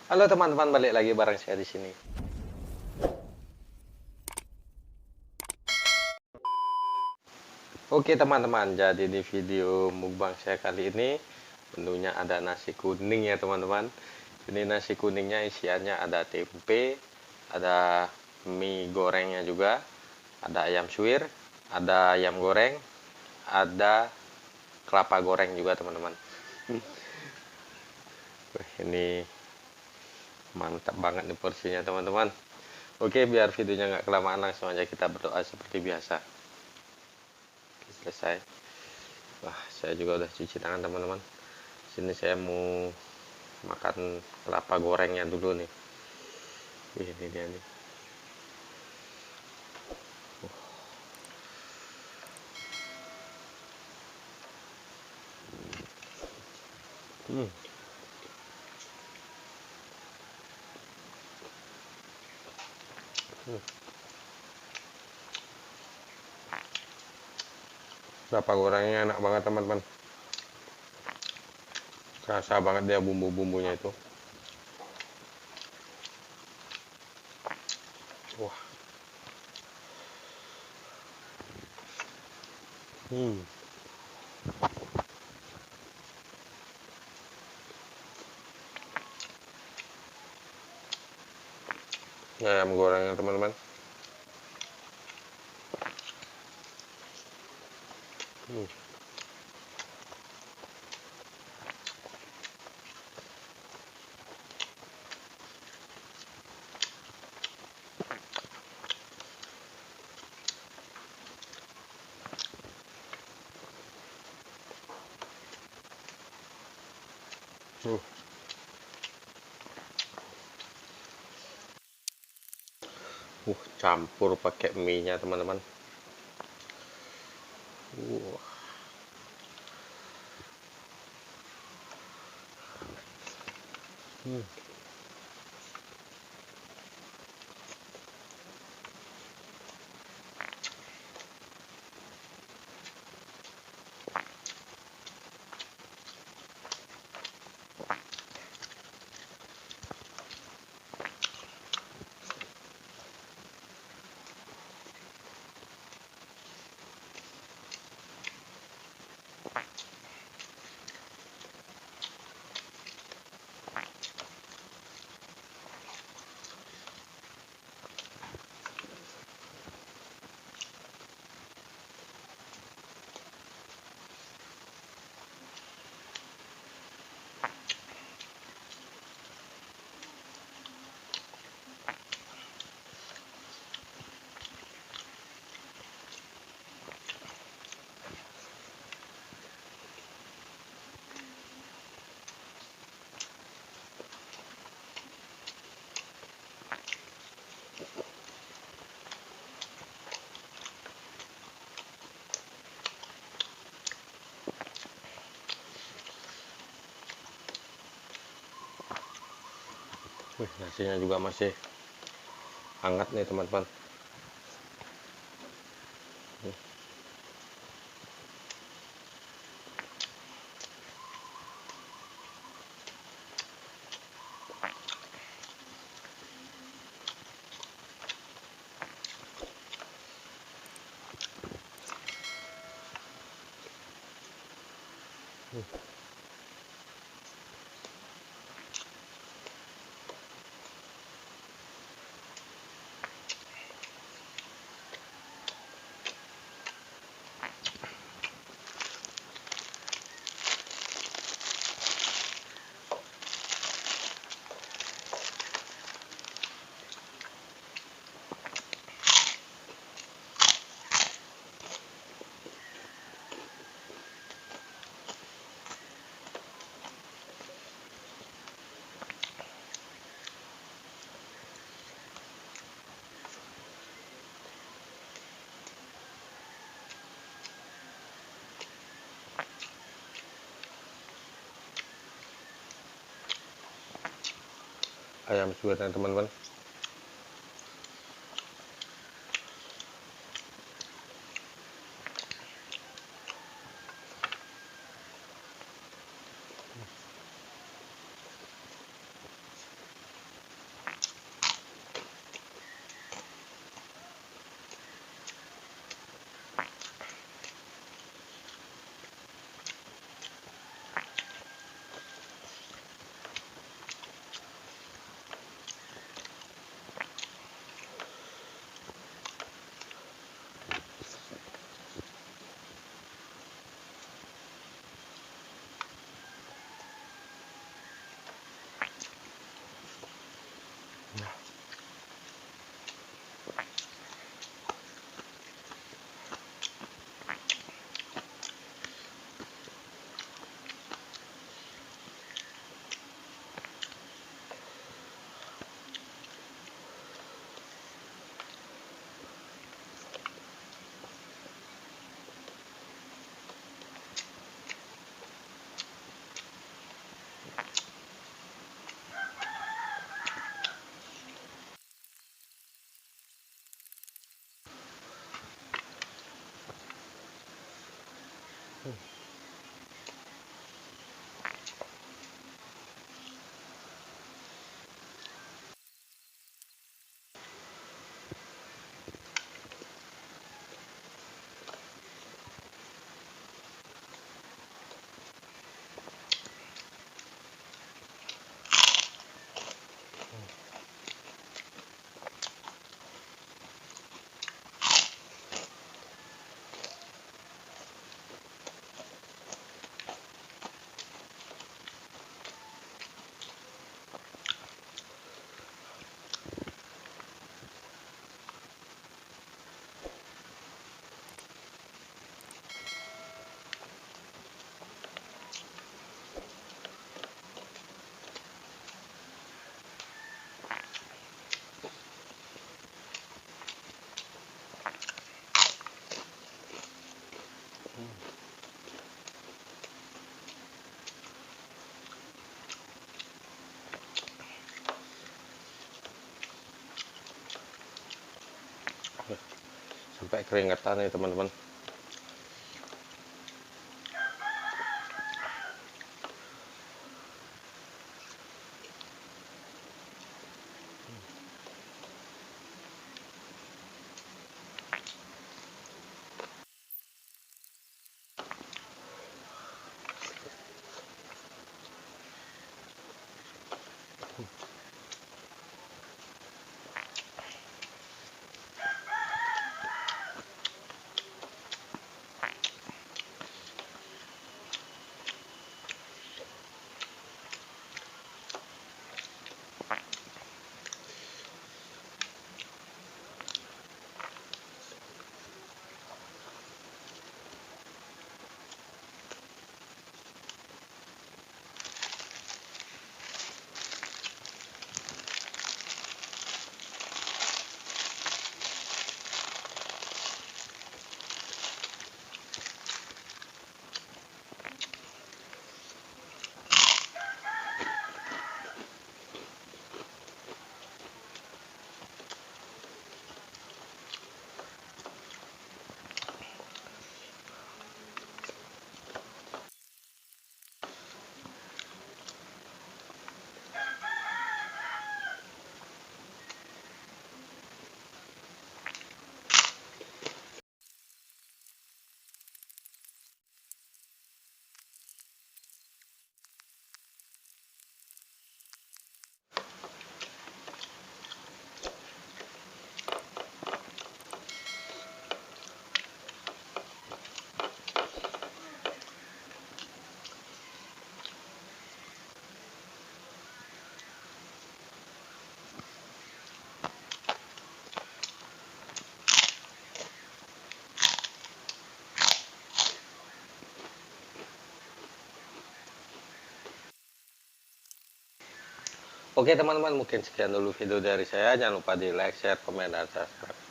Halo teman-teman, balik lagi bareng saya di sini. Oke teman-teman, jadi di video mukbang saya kali ini menunya ada nasi kuning ya teman-teman. Ini nasi kuningnya isiannya ada tempe, ada mie gorengnya juga, ada ayam suwir, ada ayam goreng, ada kelapa goreng juga teman-teman. Ini mantap banget nih porsinya teman-teman. Oke, biar videonya nggak kelamaan, langsung aja kita berdoa seperti biasa. Oke, selesai. Wah, saya juga udah cuci tangan teman-teman. Sini saya mau makan kelapa gorengnya dulu nih. Ini dia nih. Hmm. Hmm. Kelapa gorengnya enak banget teman-teman. Kerasa banget dia bumbu-bumbunya itu. Wah. Hmm. Ayam gorengnya teman-teman. Hmm. Uh. Campur pakai mie-nya teman-teman. Uh. Hmm. Wih, nasinya juga masih hangat nih teman-teman. Ayam suwirnya teman-teman. sampai keringetan nih teman-teman. Oke teman-teman, mungkin sekian dulu video dari saya. Jangan lupa di like, share, komen, dan subscribe.